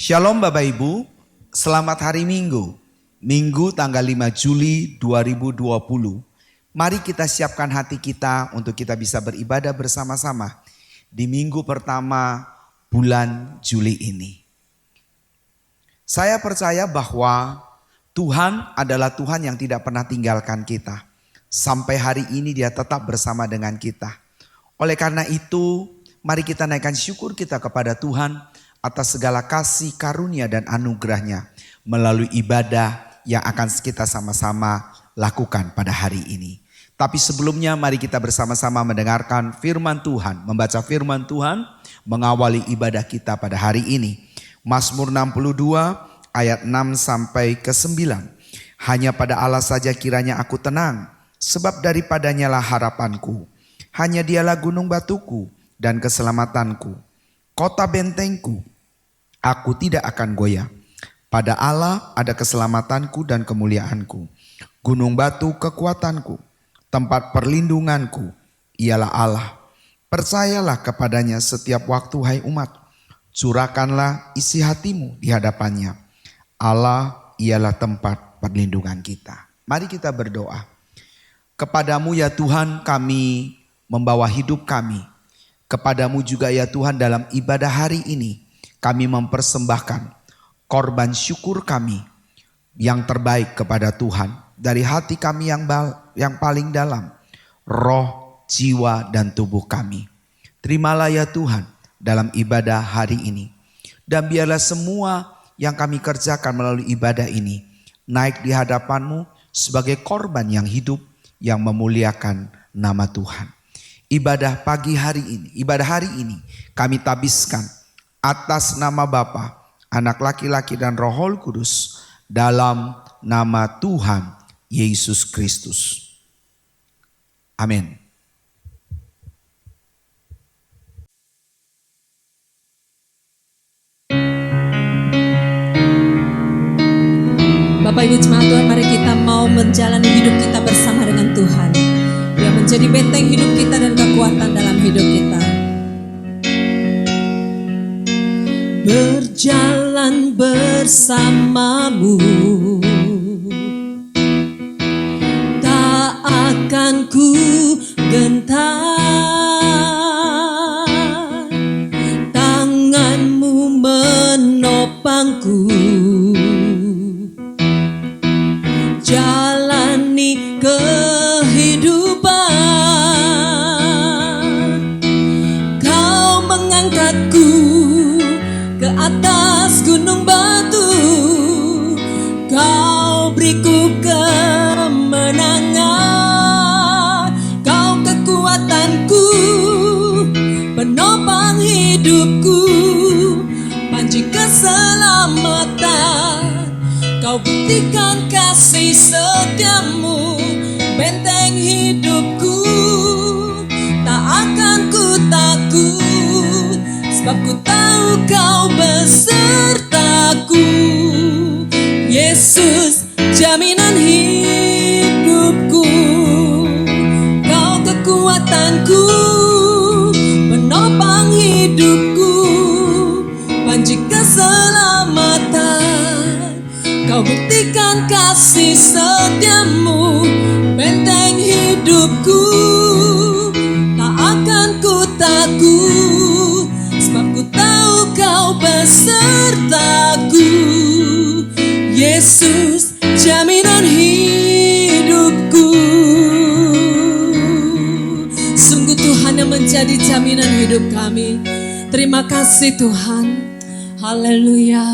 Shalom Bapak Ibu, selamat hari Minggu. Minggu tanggal 5 Juli 2020. Mari kita siapkan hati kita untuk kita bisa beribadah bersama-sama di minggu pertama bulan Juli ini. Saya percaya bahwa Tuhan adalah Tuhan yang tidak pernah tinggalkan kita. Sampai hari ini Dia tetap bersama dengan kita. Oleh karena itu, mari kita naikkan syukur kita kepada Tuhan atas segala kasih, karunia dan anugerahnya melalui ibadah yang akan kita sama-sama lakukan pada hari ini. Tapi sebelumnya mari kita bersama-sama mendengarkan firman Tuhan, membaca firman Tuhan, mengawali ibadah kita pada hari ini. Mazmur 62 ayat 6 sampai ke 9. Hanya pada Allah saja kiranya aku tenang, sebab daripadanya lah harapanku. Hanya Dialah gunung batuku dan keselamatanku, kota bentengku, aku tidak akan goyah. Pada Allah ada keselamatanku dan kemuliaanku. Gunung batu kekuatanku, tempat perlindunganku, ialah Allah. Percayalah kepadanya setiap waktu, hai umat. Curahkanlah isi hatimu di hadapannya. Allah ialah tempat perlindungan kita. Mari kita berdoa. Kepadamu ya Tuhan kami membawa hidup kami. Kepadamu juga ya Tuhan dalam ibadah hari ini kami mempersembahkan korban syukur kami yang terbaik kepada Tuhan. Dari hati kami yang paling dalam, roh, jiwa dan tubuh kami. Terimalah ya Tuhan dalam ibadah hari ini. Dan biarlah semua yang kami kerjakan melalui ibadah ini naik di hadapan-Mu sebagai korban yang hidup yang memuliakan nama Tuhan. Ibadah pagi hari ini, ibadah hari ini kami tabiskan atas nama Bapa, Anak laki-laki dan Roh Kudus dalam nama Tuhan Yesus Kristus. Amin. Bapak Ibu Jemaat Tuhan, mari kita mau menjalani hidup kita bersama dengan Tuhan. Dia menjadi benteng hidup kita dan kekuatan dalam hidup kita. Berjalan bersamamu, tak akan ku gentar. Tanganmu menopangku, jalani kehidupan. Kau mengangkatku ke atas gunung batu, Kau beriku kemenangan. Kau kekuatanku, penopang hidupku, panji keselamatan. Kau buktikan kasih setiamu, benteng hidupku. Tak akan ku takut, sebab ku tahu Kau besertaku. Yesus, jaminan hidupku. Kau kekuatanku, penopang hidupku, panji keselamatan. Kau buktikan kasih setiamu, benteng hidupku. Tak akan ku takut, sebab ku tahu Kau besertaku. Yesus, jaminan hidupku. Sungguh Tuhan yang menjadi jaminan hidup kami. Terima kasih Tuhan. Haleluya.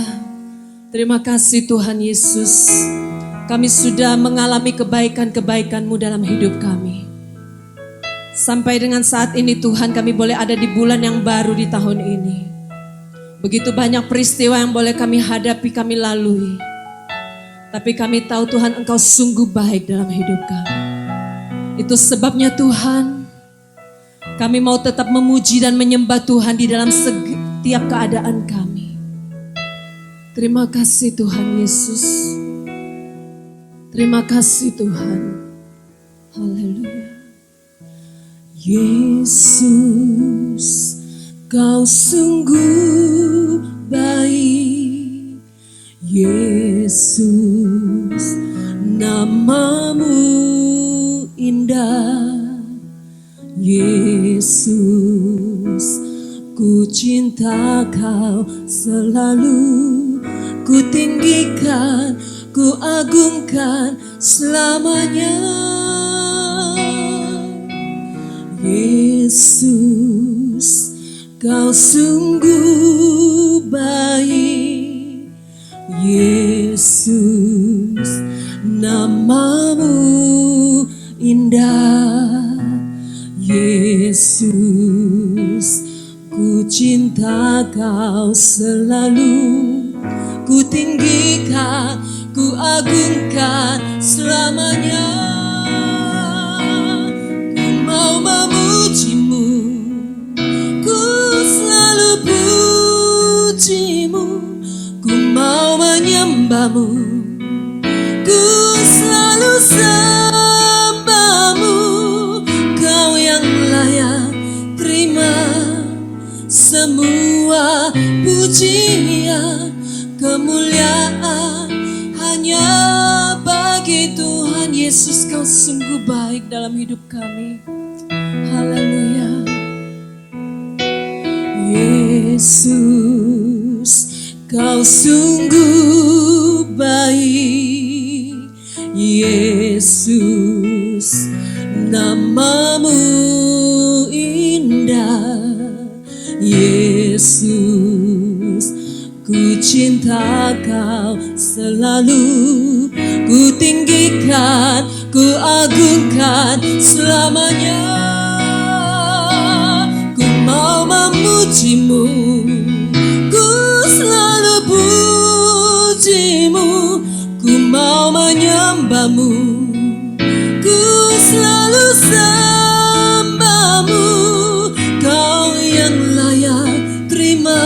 Terima kasih Tuhan Yesus. Kami sudah mengalami kebaikan-kebaikan-Mu dalam hidup kami. Sampai dengan saat ini Tuhan, kami boleh ada di bulan yang baru di tahun ini. Begitu banyak peristiwa yang boleh kami hadapi, kami lalui. Tapi kami tahu Tuhan Engkau sungguh baik dalam hidup kami. Itu sebabnya Tuhan, kami mau tetap memuji dan menyembah Tuhan di dalam setiap keadaan kami. Terima kasih Tuhan Yesus. Terima kasih Tuhan. Haleluya. Yesus, Kau sungguh baik. Yesus, namamu indah. Yesus, ku cinta kau selalu, ku tinggikan, ku agungkan selamanya. Yesus, kau sungguh baik. Yesus, namamu indah. Yesus, ku cinta kau selalu, ku tinggikan, ku agungkan selamanya. Ku mau memujimu, ku selalu pujimu, ku mau menyembahmu, ku selalu sembahmu. Kau yang layak terima semua pujian, kemuliaan hanya bagi Tuhan. Yesus, kau sungguh baik dalam hidup kami. Haleluya. Yesus, kau sungguh baik. Yesus, namamu indah. Yesus, ku cinta kau selalu, ku tinggikan, ku agungkan selamanya. Ku mau memujimu, ku selalu pujimu, ku mau menyembahmu, ku selalu sembahmu. Kau yang layak terima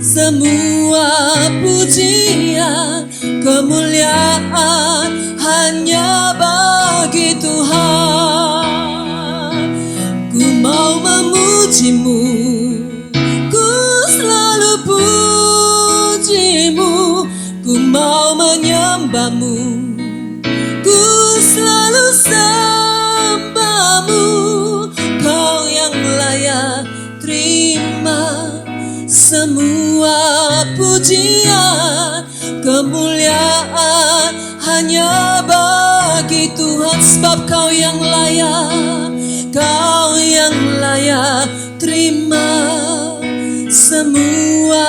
semua pujian, kemuliaan hanya bagi Tuhan. Ku mau memujimu, ku selalu pujimu, ku mau menyembahmu, ku selalu sembahmu. Kau yang layak terima semua pujian, kemuliaan hanya bagi Tuhan. Sebab kau yang layak, kau yang layak terima semua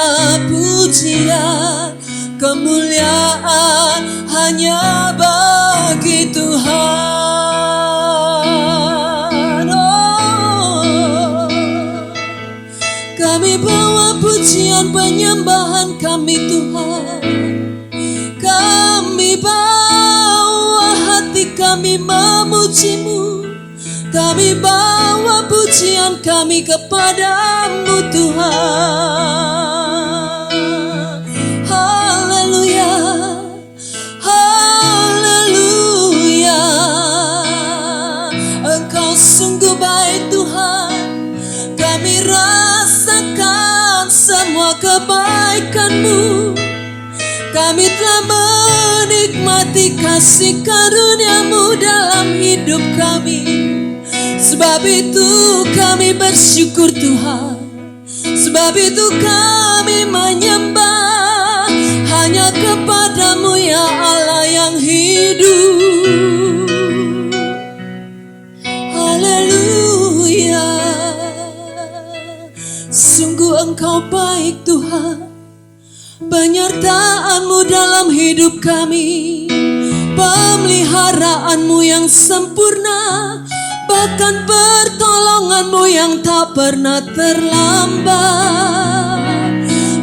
pujian, kemuliaan hanya bagi Tuhan. Kami bawa pujian penyembahan kami Tuhan. Kami bawa hati kami memujimu. Kami bawa pujian kami kepadamu Tuhan. Haleluya, haleluya. Engkau sungguh baik Tuhan. Kami rasakan semua kebaikan-Mu. Kami telah menikmati kasih karunia-Mu dalam hidup kami. Sebab itu kami bersyukur Tuhan. Sebab itu kami menyembah hanya kepadamu ya Allah yang hidup. Haleluya. Sungguh Engkau baik Tuhan. Penyertaan-Mu dalam hidup kami, pemeliharaanmu yang sempurna, bahkan pertolonganmu yang tak pernah terlambat.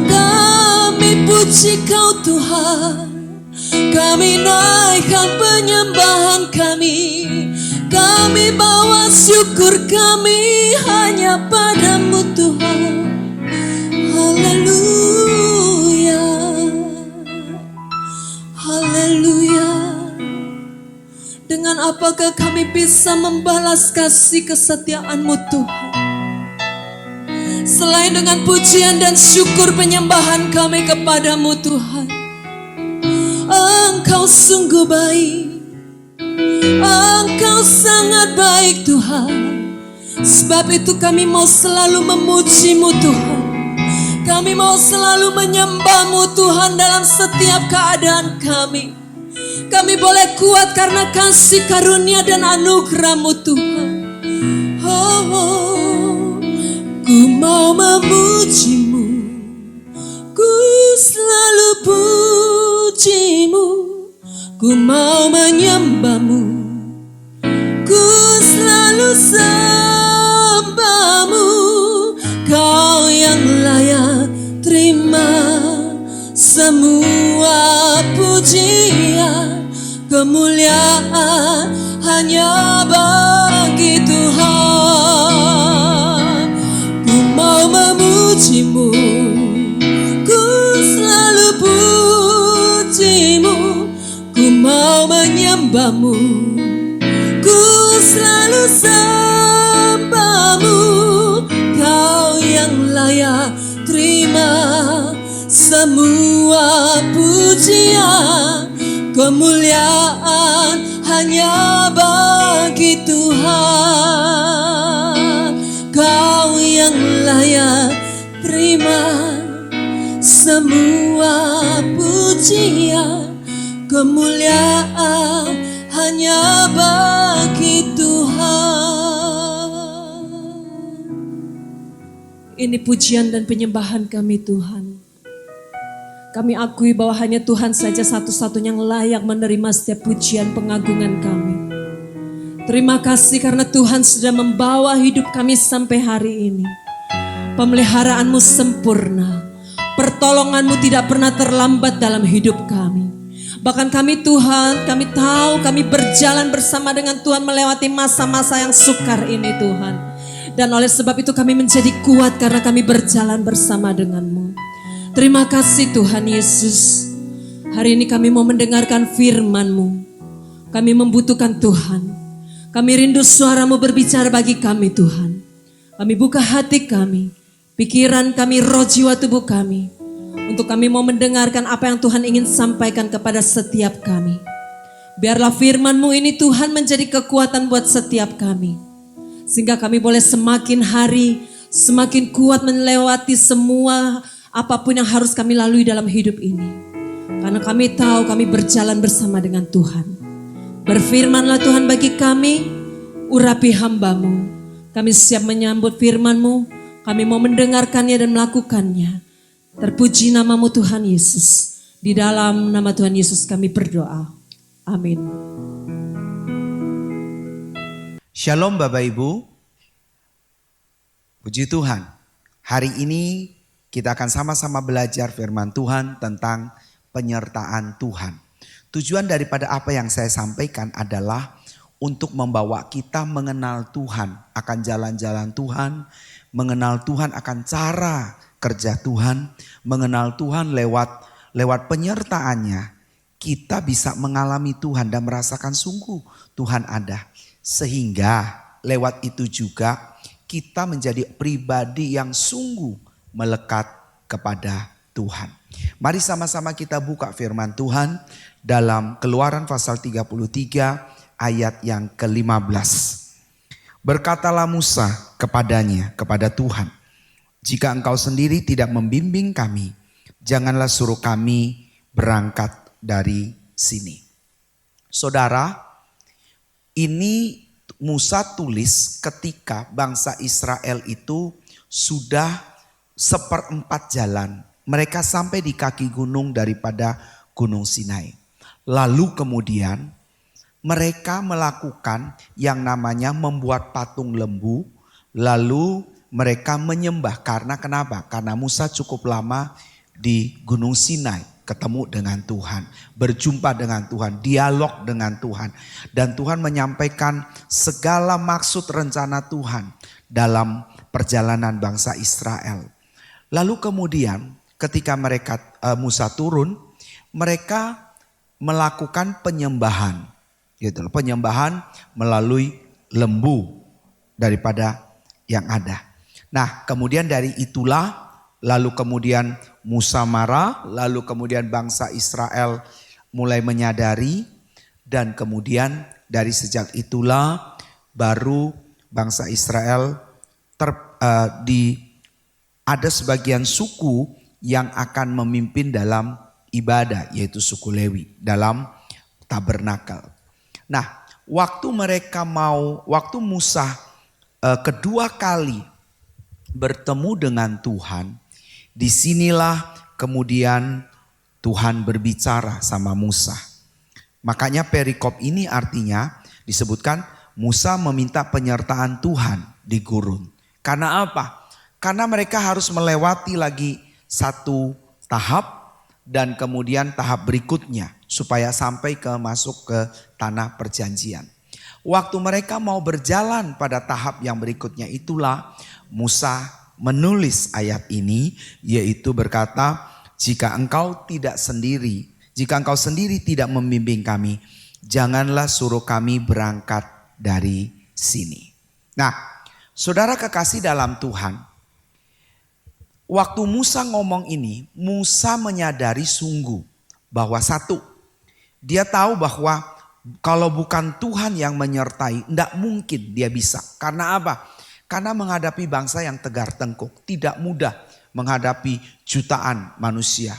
Kami puji Kau Tuhan, kami naikkan penyembahan kami, kami bawa syukur kami hanya padamu Tuhan. Haleluya, haleluya. Dengan apakah kami bisa membalas kasih kesetiaan-Mu Tuhan, selain dengan pujian dan syukur penyembahan kami kepadamu Tuhan. Engkau sungguh baik, Engkau sangat baik Tuhan. Sebab itu kami mau selalu memuji-Mu Tuhan. Kami mau selalu menyembah-Mu Tuhan dalam setiap keadaan kami. Kami boleh kuat karena kasih karunia dan anugerah-Mu Tuhan. Oh, ku mau memuji-Mu, ku selalu puji-Mu, ku mau menyembah-Mu, ku selalu sembah-Mu. Kau yang layak terima semua pujian, kemuliaan hanya bagi Tuhan. Ku mau memuji-Mu, ku selalu puji-Mu, ku mau menyembah-Mu, ku selalu sembah-Mu. Kau yang layak terima semua pujian, kemuliaan hanya bagi Tuhan. Kau yang layak terima semua pujian, kemuliaan hanya bagi Tuhan. Ini pujian dan penyembahan kami Tuhan. Kami akui bahwa hanya Tuhan saja satu-satunya yang layak menerima setiap pujian pengagungan kami. Terima kasih karena Tuhan sudah membawa hidup kami sampai hari ini. Pemeliharaan-Mu sempurna. Pertolongan-Mu tidak pernah terlambat dalam hidup kami. Bahkan kami Tuhan, kami tahu kami berjalan bersama dengan Tuhan melewati masa-masa yang sukar ini Tuhan. Dan oleh sebab itu kami menjadi kuat karena kami berjalan bersama dengan-Mu. Terima kasih Tuhan Yesus. Hari ini kami mau mendengarkan firman-Mu. Kami membutuhkan Tuhan. Kami rindu suara-Mu berbicara bagi kami Tuhan. Kami buka hati kami, pikiran kami, roh jiwa tubuh kami. Untuk kami mau mendengarkan apa yang Tuhan ingin sampaikan kepada setiap kami. Biarlah firman-Mu ini Tuhan menjadi kekuatan buat setiap kami. Sehingga kami boleh semakin hari, semakin kuat melewati semua apapun yang harus kami lalui dalam hidup ini. Karena kami tahu kami berjalan bersama dengan Tuhan. Berfirmanlah Tuhan bagi kami, urapi hamba-Mu. Kami siap menyambut firman-Mu, kami mau mendengarkannya dan melakukannya. Terpuji nama-Mu Tuhan Yesus. Di dalam nama Tuhan Yesus kami berdoa. Amin. Shalom Bapak Ibu. Puji Tuhan. Hari ini kita akan sama-sama belajar firman Tuhan tentang penyertaan Tuhan. Tujuan daripada apa yang saya sampaikan adalah untuk membawa kita mengenal Tuhan, akan jalan-jalan Tuhan, mengenal Tuhan akan cara kerja Tuhan, mengenal Tuhan lewat penyertaannya. Kita bisa mengalami Tuhan dan merasakan sungguh Tuhan ada. Sehingga lewat itu juga kita menjadi pribadi yang sungguh melekat kepada Tuhan. Mari sama-sama kita buka firman Tuhan dalam Keluaran pasal 33 ayat yang ke-15. Berkatalah Musa kepadanya, kepada Tuhan, jika engkau sendiri tidak membimbing kami, janganlah suruh kami berangkat dari sini. Saudara, ini Musa tulis ketika bangsa Israel itu sudah 1/4 jalan. Mereka sampai di kaki gunung daripada Gunung Sinai. Lalu kemudian mereka melakukan yang namanya membuat patung lembu. Lalu mereka menyembah. Karena kenapa? Karena Musa cukup lama di Gunung Sinai. Ketemu dengan Tuhan, berjumpa dengan Tuhan, dialog dengan Tuhan. Dan Tuhan menyampaikan segala maksud rencana Tuhan dalam perjalanan bangsa Israel. Lalu kemudian ketika Musa turun, mereka melakukan penyembahan. Gitu, penyembahan melalui lembu daripada yang ada. Nah kemudian dari itulah lalu kemudian Musa marah, lalu kemudian bangsa Israel mulai menyadari, dan kemudian dari sejak itulah baru bangsa Israel ada sebagian suku yang akan memimpin dalam ibadah, yaitu suku Lewi dalam tabernakel. Nah, waktu Musa kedua kali bertemu dengan Tuhan, disinilah kemudian Tuhan berbicara sama Musa. Makanya perikop ini artinya disebutkan Musa meminta penyertaan Tuhan di gurun. Karena apa? Karena mereka harus melewati lagi satu tahap dan kemudian tahap berikutnya supaya sampai masuk ke tanah perjanjian. Waktu mereka mau berjalan pada tahap yang berikutnya itulah Musa menulis ayat ini, yaitu berkata, jika engkau sendiri tidak membimbing kami, janganlah suruh kami berangkat dari sini. Nah, saudara kekasih dalam Tuhan, waktu Musa ngomong ini, Musa menyadari sungguh bahwa satu, dia tahu bahwa kalau bukan Tuhan yang menyertai, tidak mungkin dia bisa. Karena apa? Karena menghadapi bangsa yang tegar tengkuk, tidak mudah menghadapi jutaan manusia.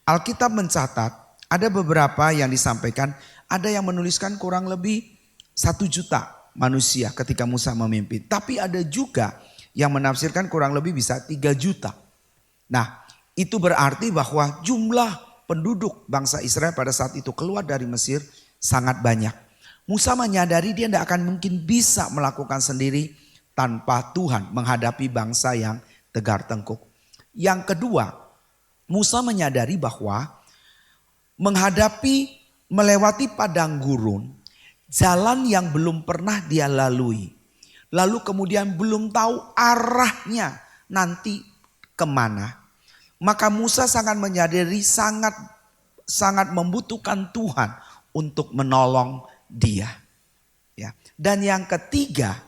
Alkitab mencatat, ada beberapa yang disampaikan, ada yang menuliskan kurang lebih 1 juta manusia ketika Musa memimpin. Tapi ada juga yang menafsirkan kurang lebih bisa 3 juta. Nah, itu berarti bahwa jumlah penduduk bangsa Israel pada saat itu keluar dari Mesir sangat banyak. Musa menyadari dia tidak akan mungkin bisa melakukan sendiri tanpa Tuhan menghadapi bangsa yang tegar tengkuk. Yang kedua, Musa menyadari bahwa melewati padang gurun, jalan yang belum pernah dia lalui. Lalu kemudian belum tahu arahnya nanti kemana. Maka Musa sangat menyadari sangat membutuhkan Tuhan untuk menolong dia. Ya. Dan yang ketiga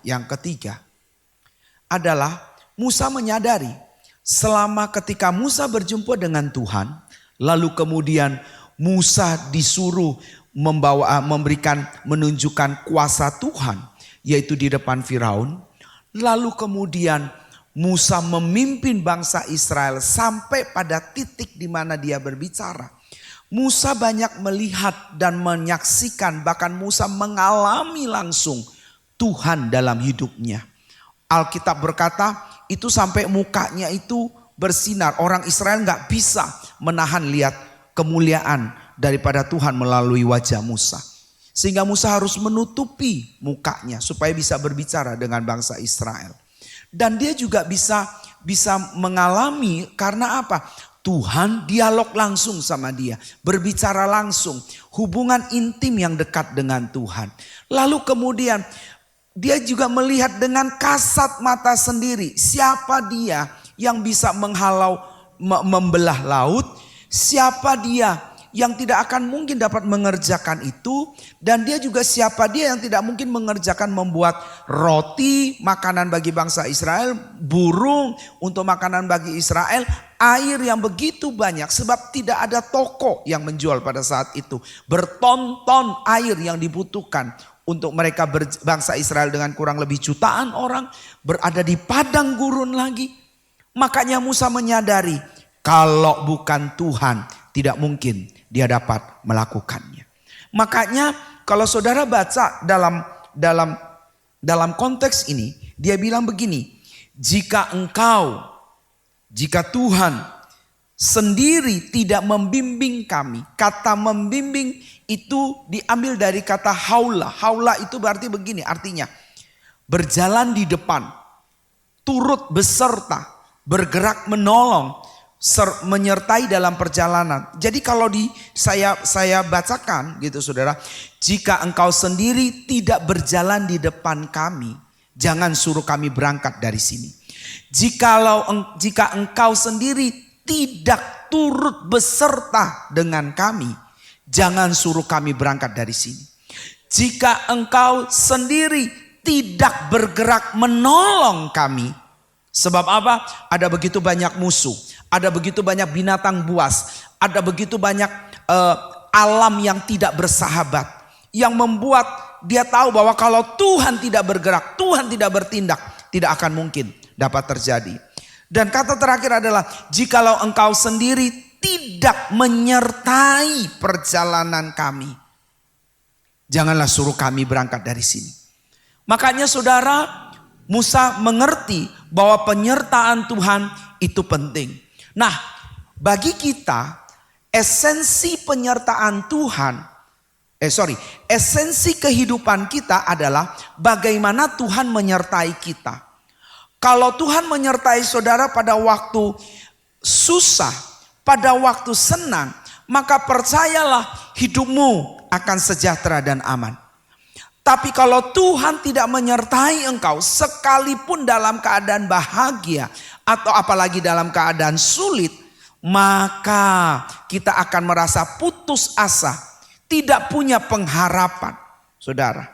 adalah Musa menyadari selama ketika Musa berjumpa dengan Tuhan, lalu kemudian Musa disuruh menunjukkan kuasa Tuhan, yaitu di depan Firaun. Lalu kemudian Musa memimpin bangsa Israel sampai pada titik di mana dia berbicara. Musa banyak melihat dan menyaksikan, bahkan Musa mengalami langsung Tuhan dalam hidupnya. Alkitab berkata itu sampai mukanya itu bersinar. Orang Israel gak bisa menahan lihat kemuliaan daripada Tuhan melalui wajah Musa. Sehingga Musa harus menutupi mukanya supaya bisa berbicara dengan bangsa Israel. Dan dia juga bisa mengalami karena apa? Tuhan dialog langsung sama dia, berbicara langsung, hubungan intim yang dekat dengan Tuhan. Lalu kemudian dia juga melihat dengan kasat mata sendiri siapa dia yang bisa membelah laut, siapa dia yang tidak akan mungkin dapat mengerjakan itu, dan dia juga siapa dia yang tidak mungkin mengerjakan membuat roti, makanan bagi bangsa Israel, burung untuk makanan bagi Israel, air yang begitu banyak sebab tidak ada toko yang menjual pada saat itu. Bertonton air yang dibutuhkan untuk mereka bangsa Israel dengan kurang lebih jutaan orang berada di padang gurun lagi. Makanya Musa menyadari kalau bukan Tuhan tidak mungkin dia dapat melakukannya. Makanya kalau saudara baca dalam konteks ini, dia bilang begini, jika Tuhan sendiri tidak membimbing kami. Kata membimbing itu diambil dari kata haula. Haula itu berarti begini, artinya berjalan di depan, turut beserta, bergerak menolong, menyertai dalam perjalanan. Jadi kalau saya bacakan gitu saudara, jika engkau sendiri tidak berjalan di depan kami, jangan suruh kami berangkat dari sini. Jika engkau sendiri tidak turut beserta dengan kami, jangan suruh kami berangkat dari sini. Jika engkau sendiri tidak bergerak menolong kami, sebab apa? Ada begitu banyak musuh. Ada begitu banyak binatang buas, ada begitu banyak alam yang tidak bersahabat, yang membuat dia tahu bahwa kalau Tuhan tidak bergerak, Tuhan tidak bertindak, tidak akan mungkin dapat terjadi. Dan kata terakhir adalah, jikalau engkau sendiri tidak menyertai perjalanan kami, janganlah suruh kami berangkat dari sini. Makanya saudara, Musa mengerti bahwa penyertaan Tuhan itu penting. Nah, bagi kita esensi penyertaan Tuhan, esensi kehidupan kita adalah bagaimana Tuhan menyertai kita. Kalau Tuhan menyertai saudara pada waktu susah, pada waktu senang, maka percayalah hidupmu akan sejahtera dan aman. Tapi kalau Tuhan tidak menyertai engkau sekalipun dalam keadaan bahagia atau apalagi dalam keadaan sulit, maka kita akan merasa putus asa, tidak punya pengharapan. Saudara,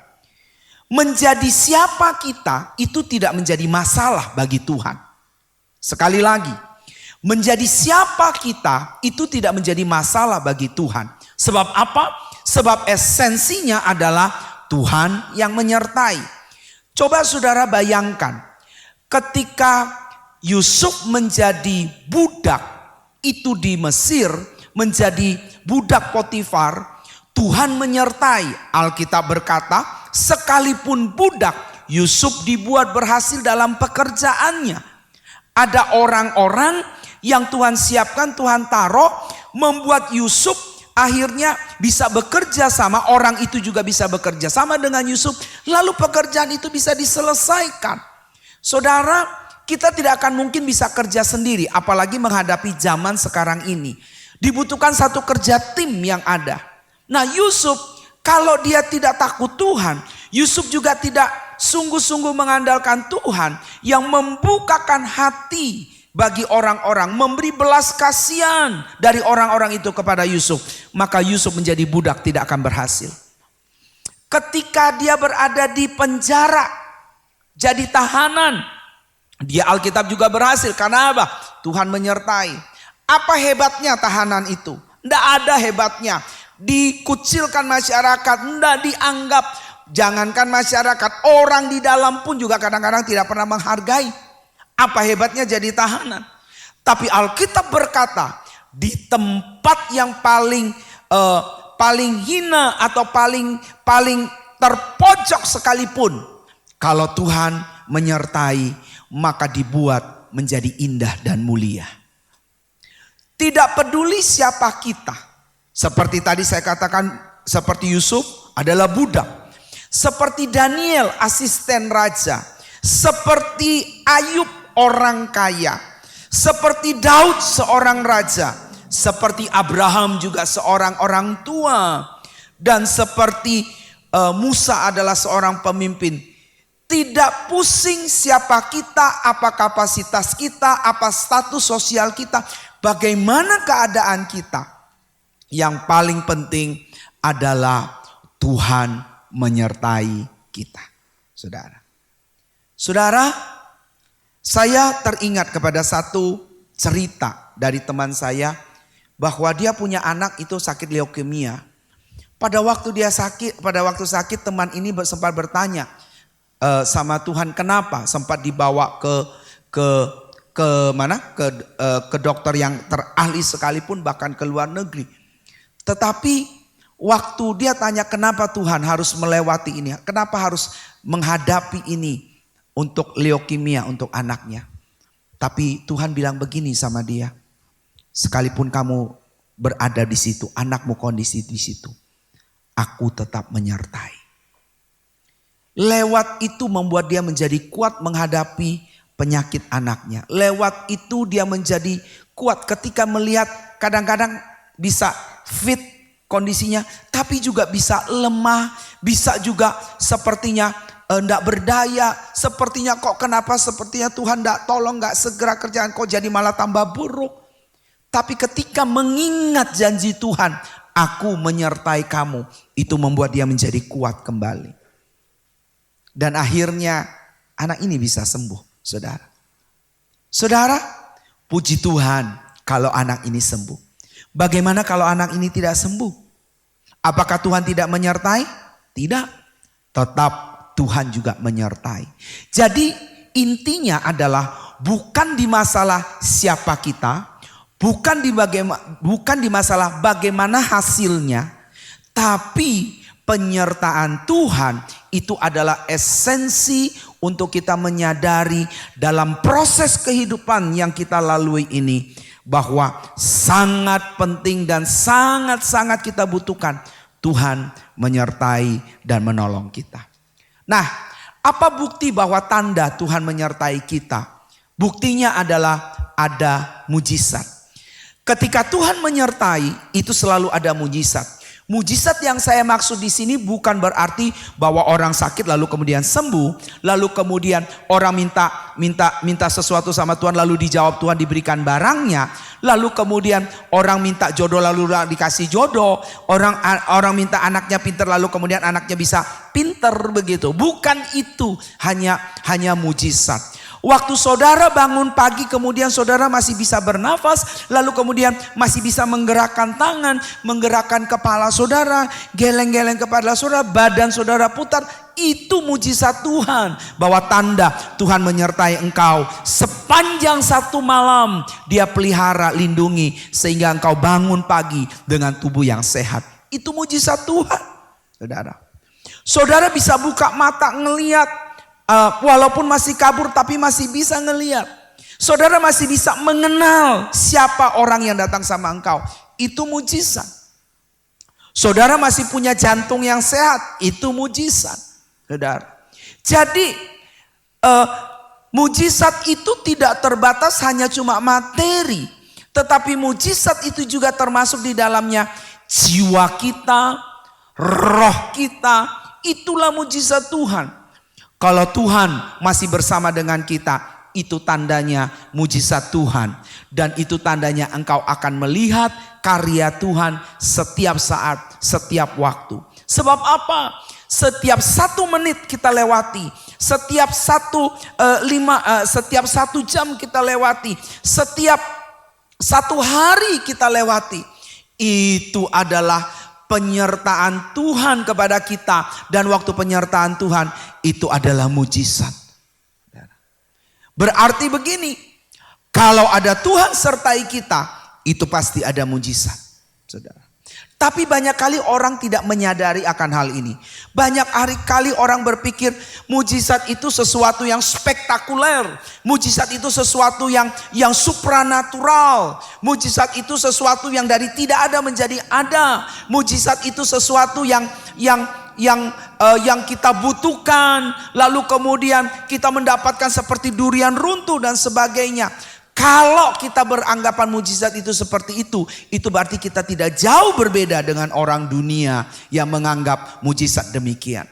menjadi siapa kita itu tidak menjadi masalah bagi Tuhan. Sekali lagi, menjadi siapa kita itu tidak menjadi masalah bagi Tuhan. Sebab apa? Sebab esensinya adalah Tuhan yang menyertai. Coba saudara bayangkan, ketika Yusuf menjadi budak itu di Mesir, menjadi budak Potifar, Tuhan menyertai. Alkitab berkata, sekalipun budak, Yusuf dibuat berhasil dalam pekerjaannya. Ada orang-orang yang Tuhan siapkan, Tuhan taruh, membuat Yusuf akhirnya bisa bekerja sama, orang itu juga bisa bekerja sama dengan Yusuf. Lalu pekerjaan itu bisa diselesaikan. Saudara, kita tidak akan mungkin bisa kerja sendiri, apalagi menghadapi zaman sekarang ini. Dibutuhkan satu kerja tim yang ada. Nah, Yusuf, kalau dia tidak takut Tuhan, Yusuf juga tidak sungguh-sungguh mengandalkan Tuhan yang membukakan hati bagi orang-orang, memberi belas kasihan dari orang-orang itu kepada Yusuf, maka Yusuf menjadi budak tidak akan berhasil. Ketika dia berada di penjara, jadi tahanan, dia Alkitab juga berhasil. Karena apa? Tuhan menyertai. Apa hebatnya tahanan itu? Tidak ada hebatnya. Dikucilkan masyarakat, tidak dianggap. Jangankan masyarakat, orang di dalam pun juga kadang-kadang tidak pernah menghargai. Apa hebatnya jadi tahanan? Tapi Alkitab berkata, di tempat yang paling hina atau paling terpojok sekalipun, kalau Tuhan menyertai, maka dibuat menjadi indah dan mulia. Tidak peduli siapa kita. Seperti tadi saya katakan, seperti Yusuf adalah budak. Seperti Daniel, asisten raja. Seperti Ayub, orang kaya. Seperti Daud, seorang raja. Seperti Abraham juga seorang orang tua. Dan seperti Musa adalah seorang pemimpin. Tidak pusing siapa kita, apa kapasitas kita, apa status sosial kita, bagaimana keadaan kita. Yang paling penting adalah Tuhan menyertai kita. Saudara. Saudara, saya teringat kepada satu cerita dari teman saya, bahwa dia punya anak itu sakit leukemia. Pada waktu sakit, teman ini sempat bertanya sama Tuhan, kenapa? Sempat dibawa ke dokter yang terahli sekalipun, bahkan ke luar negeri. Tetapi waktu dia tanya, kenapa Tuhan harus melewati ini? Kenapa harus menghadapi ini untuk leukemia, untuk anaknya? Tapi Tuhan bilang begini sama dia, sekalipun kamu berada di situ, anakmu kondisi di situ, aku tetap menyertai. Lewat itu membuat dia menjadi kuat menghadapi penyakit anaknya. Lewat itu dia menjadi kuat ketika melihat kadang-kadang bisa fit kondisinya, tapi juga bisa lemah, bisa juga sepertinya enggak berdaya, sepertinya kok kenapa sepertinya Tuhan enggak tolong, enggak segera kerjaan, kok jadi malah tambah buruk. Tapi ketika mengingat janji Tuhan, aku menyertai kamu, itu membuat dia menjadi kuat kembali. Dan akhirnya anak ini bisa sembuh, saudara. Saudara, puji Tuhan kalau anak ini sembuh. Bagaimana kalau anak ini tidak sembuh? Apakah Tuhan tidak menyertai? Tidak. Tetap Tuhan juga menyertai. Jadi intinya adalah bukan di masalah siapa kita, bukan di masalah bagaimana hasilnya, tapi penyertaan Tuhan itu adalah esensi untuk kita menyadari dalam proses kehidupan yang kita lalui ini, bahwa sangat penting dan sangat-sangat kita butuhkan Tuhan menyertai dan menolong kita. Nah, apa bukti bahwa tanda Tuhan menyertai kita? Buktinya adalah ada mujizat. Ketika Tuhan menyertai, itu selalu ada mujizat. Mujizat yang saya maksud di sini bukan berarti bahwa orang sakit lalu kemudian sembuh, lalu kemudian orang minta sesuatu sama Tuhan lalu dijawab Tuhan, diberikan barangnya, lalu kemudian orang minta jodoh lalu dikasih jodoh, orang minta anaknya pintar lalu kemudian anaknya bisa pintar, begitu. Bukan itu hanya mujizat. Waktu saudara bangun pagi kemudian saudara masih bisa bernafas, lalu kemudian masih bisa menggerakkan tangan, menggerakkan kepala saudara, geleng-geleng kepala saudara, badan saudara putar, itu mujizat Tuhan. Bahwa tanda Tuhan menyertai engkau sepanjang satu malam, Dia pelihara, lindungi, sehingga engkau bangun pagi dengan tubuh yang sehat. Itu mujizat Tuhan, saudara. Saudara bisa buka mata ngelihat, walaupun masih kabur tapi masih bisa ngelihat. Saudara masih bisa mengenal siapa orang yang datang sama engkau. Itu mujizat. Saudara masih punya jantung yang sehat. Itu mujizat, saudara. Jadi mujizat itu tidak terbatas hanya cuma materi, tetapi mujizat itu juga termasuk di dalamnya jiwa kita, roh kita. Itulah mujizat Tuhan. Kalau Tuhan masih bersama dengan kita, itu tandanya mujizat Tuhan. Dan itu tandanya engkau akan melihat karya Tuhan setiap saat, setiap waktu. Sebab apa? Setiap 1 menit kita lewati, setiap satu jam kita lewati, setiap 1 hari kita lewati, itu adalah penyertaan Tuhan kepada kita. Dan waktu penyertaan Tuhan itu adalah mujizat. Berarti begini, kalau ada Tuhan sertai kita, itu pasti ada mujizat, saudara. Tapi banyak kali orang tidak menyadari akan hal ini. Banyak kali orang berpikir mujizat itu sesuatu yang spektakuler. Mujizat itu sesuatu yang supranatural. Mujizat itu sesuatu yang dari tidak ada menjadi ada. Mujizat itu sesuatu yang kita butuhkan. Lalu kemudian kita mendapatkan seperti durian runtuh dan sebagainya. Kalau kita beranggapan mujizat itu seperti itu berarti kita tidak jauh berbeda dengan orang dunia yang menganggap mujizat demikian.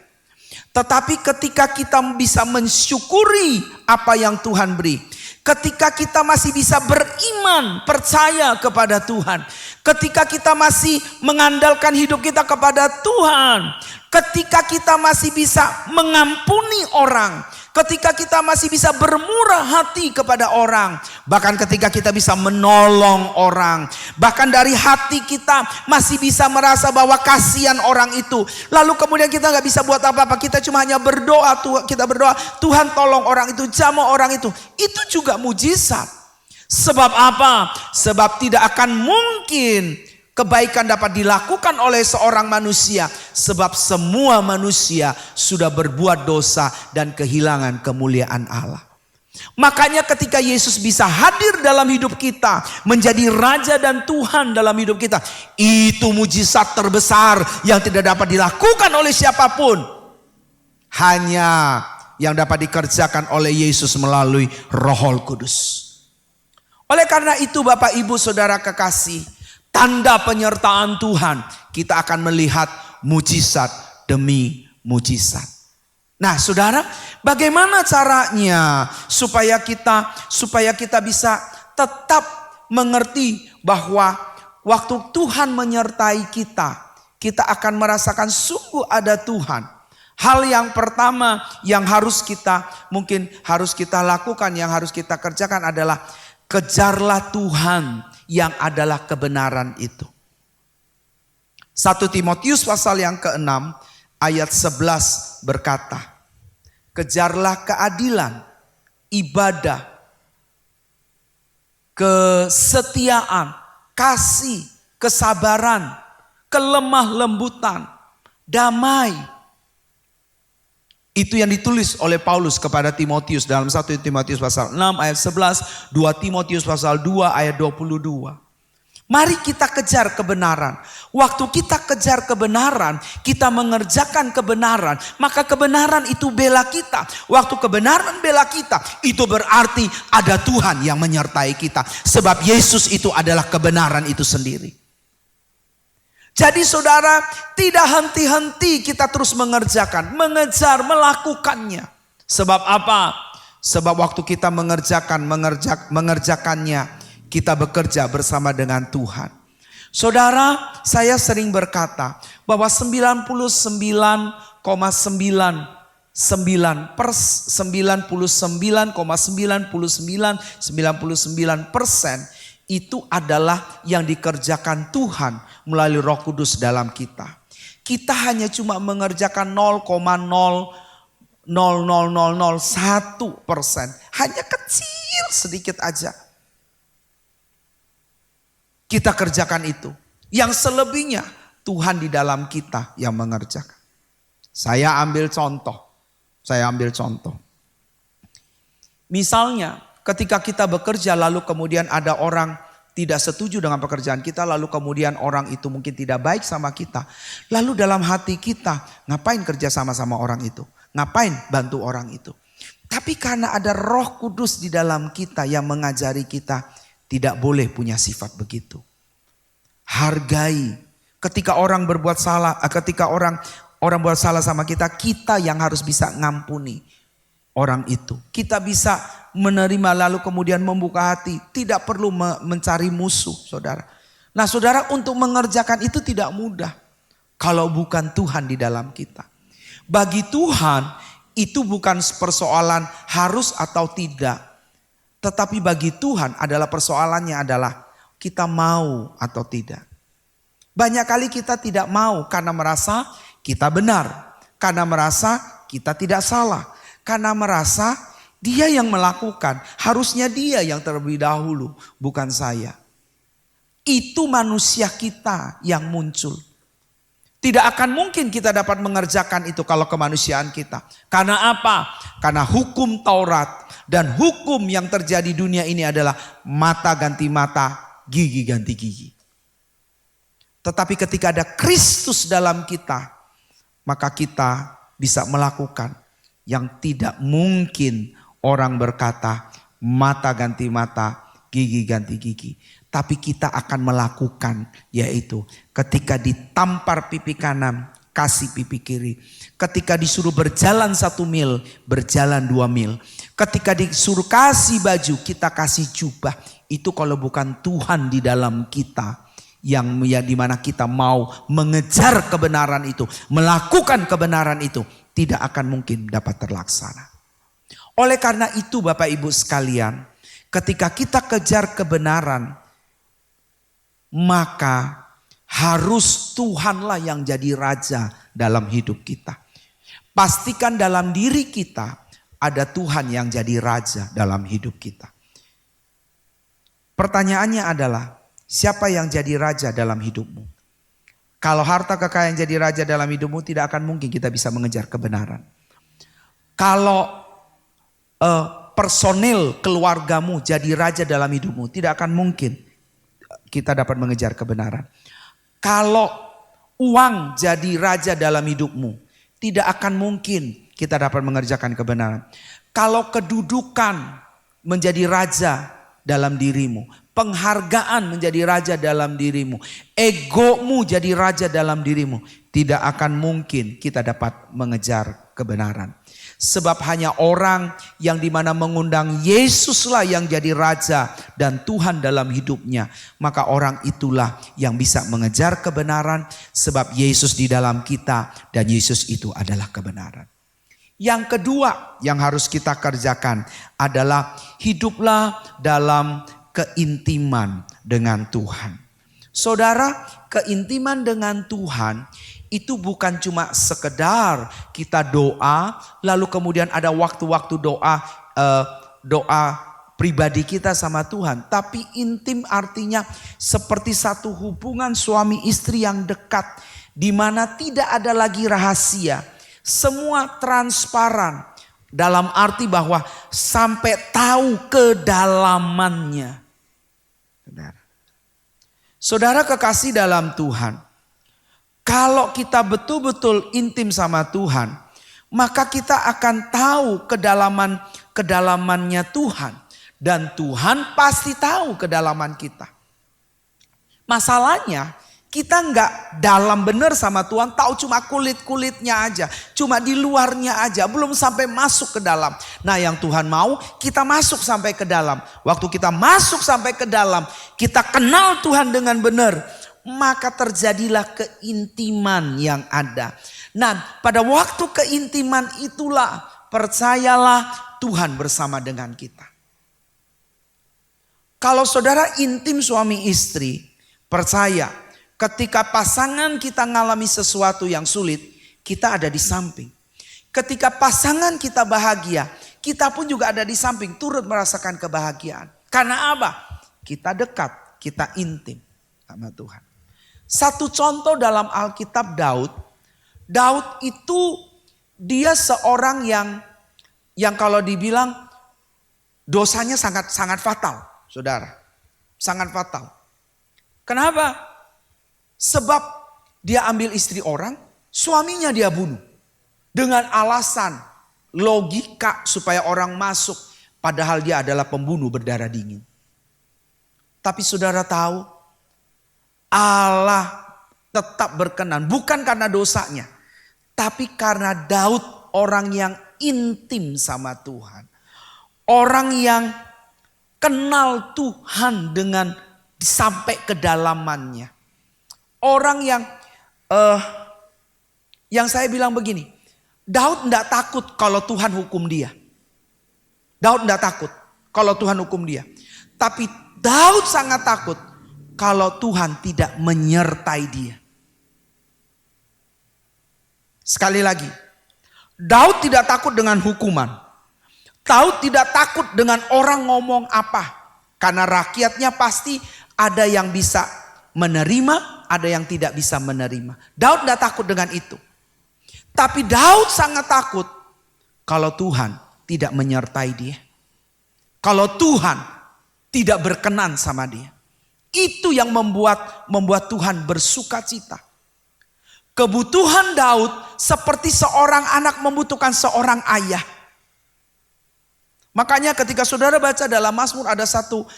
Tetapi ketika kita bisa mensyukuri apa yang Tuhan beri, ketika kita masih bisa beriman, percaya kepada Tuhan, ketika kita masih mengandalkan hidup kita kepada Tuhan, ketika kita masih bisa mengampuni orang, ketika kita masih bisa bermurah hati kepada orang, bahkan ketika kita bisa menolong orang, bahkan dari hati kita masih bisa merasa bahwa kasihan orang itu, lalu kemudian kita gak bisa buat apa-apa, kita cuma hanya berdoa, kita berdoa, Tuhan tolong orang itu, jamah orang itu juga mujizat. Sebab apa? Sebab tidak akan mungkin kebaikan dapat dilakukan oleh seorang manusia, sebab semua manusia sudah berbuat dosa dan kehilangan kemuliaan Allah. Makanya ketika Yesus bisa hadir dalam hidup kita, menjadi Raja dan Tuhan dalam hidup kita, itu mujizat terbesar yang tidak dapat dilakukan oleh siapapun. Hanya yang dapat dikerjakan oleh Yesus melalui Roh Kudus. Oleh karena itu Bapak Ibu Saudara kekasih, tanda penyertaan Tuhan, kita akan melihat mujizat demi mujizat. Nah saudara, bagaimana caranya supaya kita bisa tetap mengerti bahwa waktu Tuhan menyertai kita, kita akan merasakan sungguh ada Tuhan. Hal yang pertama yang harus kita lakukan, yang harus kita kerjakan adalah kejarlah Tuhan yang adalah kebenaran itu. 1 Timotius pasal yang ke-6 ayat 11 berkata, kejarlah keadilan, ibadah, kesetiaan, kasih, kesabaran, kelemah lembutan, damai. Itu yang ditulis oleh Paulus kepada Timotius dalam 1 Timotius pasal 6 ayat 11, 2 Timotius pasal 2 ayat 22. Mari kita kejar kebenaran. Waktu kita kejar kebenaran, kita mengerjakan kebenaran, maka kebenaran itu bela kita. Waktu kebenaran bela kita, itu berarti ada Tuhan yang menyertai kita. Sebab Yesus itu adalah kebenaran itu sendiri. Jadi saudara, tidak henti-henti kita terus mengerjakan, mengejar, melakukannya. Sebab apa? Sebab waktu kita mengerjakannya, kita bekerja bersama dengan Tuhan. Saudara, saya sering berkata bahwa 99,99% itu adalah yang dikerjakan Tuhan melalui Roh Kudus dalam kita. Kita hanya cuma mengerjakan 0,00001%. Hanya kecil sedikit aja. Kita kerjakan itu. Yang selebihnya Tuhan di dalam kita yang mengerjakan. Saya ambil contoh. Misalnya ketika kita bekerja lalu kemudian ada orang tidak setuju dengan pekerjaan kita, lalu kemudian orang itu mungkin tidak baik sama kita. Lalu dalam hati kita, ngapain kerja sama orang itu? Ngapain bantu orang itu? Tapi karena ada Roh Kudus di dalam kita yang mengajari kita, tidak boleh punya sifat begitu. Hargai. Ketika orang berbuat salah, ketika orang buat salah sama kita, kita yang harus bisa ngampuni orang itu. Kita bisa menerima lalu kemudian membuka hati. Tidak perlu mencari musuh, saudara. Nah saudara, untuk mengerjakan itu tidak mudah kalau bukan Tuhan di dalam kita. Bagi Tuhan itu bukan persoalan harus atau tidak. Tetapi bagi Tuhan adalah persoalannya adalah kita mau atau tidak. Banyak kali kita tidak mau karena merasa kita benar. Karena merasa kita tidak salah. Karena merasa dia yang melakukan. Harusnya dia yang terlebih dahulu, bukan saya. Itu manusia kita yang muncul. Tidak akan mungkin kita dapat mengerjakan itu kalau kemanusiaan kita. Karena apa? Karena hukum Taurat dan hukum yang terjadi di dunia ini adalah mata ganti mata, gigi ganti gigi. Tetapi ketika ada Kristus dalam kita, maka kita bisa melakukan yang tidak mungkin orang berkata mata ganti mata, gigi ganti gigi. Tapi kita akan melakukan, yaitu ketika ditampar pipi kanan, kasih pipi kiri. Ketika disuruh berjalan 1 mil, berjalan 2 mil. Ketika disuruh kasih baju, kita kasih jubah. Itu kalau bukan Tuhan di dalam kita, yang dimana kita mau mengejar kebenaran itu, melakukan kebenaran itu, tidak akan mungkin dapat terlaksana. Oleh karena itu Bapak Ibu sekalian, ketika kita kejar kebenaran, maka harus Tuhanlah yang jadi raja dalam hidup kita. Pastikan dalam diri kita ada Tuhan yang jadi raja dalam hidup kita. Pertanyaannya adalah, siapa yang jadi raja dalam hidupmu? Kalau harta kekayaan jadi raja dalam hidupmu, tidak akan mungkin kita bisa mengejar kebenaran. Kalau personil keluargamu jadi raja dalam hidupmu, tidak akan mungkin kita dapat mengejar kebenaran. Kalau uang jadi raja dalam hidupmu, tidak akan mungkin kita dapat mengerjakan kebenaran. Kalau kedudukan menjadi raja dalam dirimu, penghargaan menjadi raja dalam dirimu, egomu jadi raja dalam dirimu, tidak akan mungkin kita dapat mengejar kebenaran. Sebab hanya orang yang dimana mengundang Yesuslah yang jadi raja dan Tuhan dalam hidupnya. Maka orang itulah yang bisa mengejar kebenaran. Sebab Yesus di dalam kita dan Yesus itu adalah kebenaran. Yang kedua yang harus kita kerjakan adalah hiduplah dalam keintiman dengan Tuhan. Saudara, keintiman dengan Tuhan itu bukan cuma sekedar kita doa, lalu kemudian ada waktu-waktu doa pribadi kita sama Tuhan. Tapi intim artinya seperti satu hubungan suami istri yang dekat, di mana tidak ada lagi rahasia, semua transparan, dalam arti bahwa sampai tahu kedalamannya. Saudara kekasih dalam Tuhan, kalau kita betul-betul intim sama Tuhan, maka kita akan tahu kedalamannya Tuhan. Dan Tuhan pasti tahu kedalaman kita. Masalahnya kita nggak dalam benar sama Tuhan, tahu cuma kulit-kulitnya aja. Cuma di luarnya aja, belum sampai masuk ke dalam. Nah yang Tuhan mau kita masuk sampai ke dalam. Waktu kita masuk sampai ke dalam, kita kenal Tuhan dengan benar. Maka terjadilah keintiman yang ada. Nah pada waktu keintiman itulah, percayalah Tuhan bersama dengan kita. Kalau saudara intim suami istri, percaya ketika pasangan kita ngalami sesuatu yang sulit, kita ada di samping. Ketika pasangan kita bahagia, kita pun juga ada di samping, turut merasakan kebahagiaan. Karena apa? Kita dekat, kita intim sama Tuhan. Satu contoh dalam Alkitab, Daud. Daud itu dia seorang yang kalau dibilang dosanya sangat fatal, saudara. Sangat fatal. Kenapa? Sebab dia ambil istri orang, suaminya dia bunuh. Dengan alasan logika supaya orang masuk, padahal dia adalah pembunuh berdarah dingin. Tapi saudara tahu, Allah tetap berkenan, bukan karena dosanya, tapi karena Daud orang yang intim sama Tuhan. Orang yang kenal Tuhan dengan sampai kedalamannya. Orang yang saya bilang begini, Daud tidak takut kalau Tuhan hukum dia. Daud tidak takut kalau Tuhan hukum dia. Tapi Daud sangat takut kalau Tuhan tidak menyertai dia. Sekali lagi, Daud tidak takut dengan hukuman. Daud tidak takut dengan orang ngomong apa. Karena rakyatnya pasti ada yang bisa menerima, ada yang tidak bisa menerima. Daud tidak takut dengan itu. Tapi Daud sangat takut kalau Tuhan tidak menyertai dia. Kalau Tuhan tidak berkenan sama dia. Itu yang membuat Tuhan bersuka cita. Kebutuhan Daud seperti seorang anak membutuhkan seorang ayah. Makanya ketika saudara baca dalam Mazmur ada satu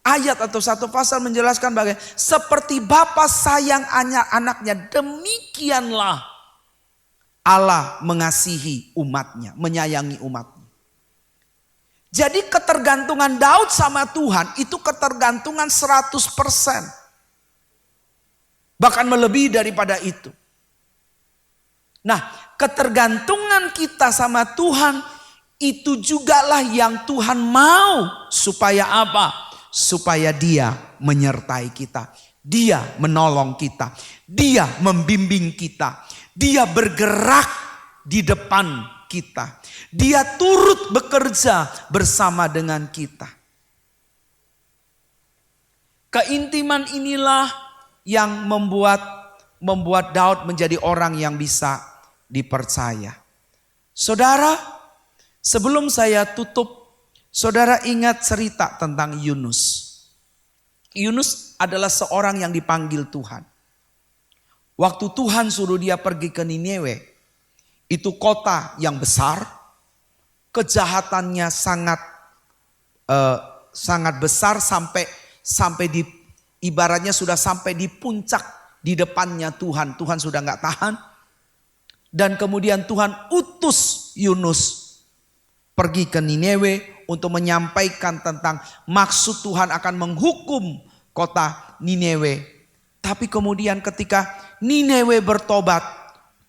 ayat atau satu pasal menjelaskan bagaimana seperti bapa sayang anaknya, demikianlah Allah mengasihi umatnya, menyayangi umatnya. Jadi ketergantungan Daud sama Tuhan itu ketergantungan 100%. Bahkan melebihi daripada itu. Nah, ketergantungan kita sama Tuhan itu jugalah yang Tuhan mau supaya apa? Supaya Dia menyertai kita. Dia menolong kita. Dia membimbing kita. Dia bergerak di depan kita. Dia turut bekerja bersama dengan kita. Keintiman inilah yang membuat Daud menjadi orang yang bisa dipercaya. Saudara, sebelum saya tutup, saudara ingat cerita tentang Yunus. Yunus adalah seorang yang dipanggil Tuhan. Waktu Tuhan suruh dia pergi ke Niniwe, itu kota yang besar, kejahatannya sangat besar sampai di ibaratnya sudah sampai di puncak di depannya Tuhan. Tuhan sudah nggak tahan. Dan kemudian Tuhan utus Yunus pergi ke Niniwe untuk menyampaikan tentang maksud Tuhan akan menghukum kota Niniwe. Tapi kemudian ketika Niniwe bertobat,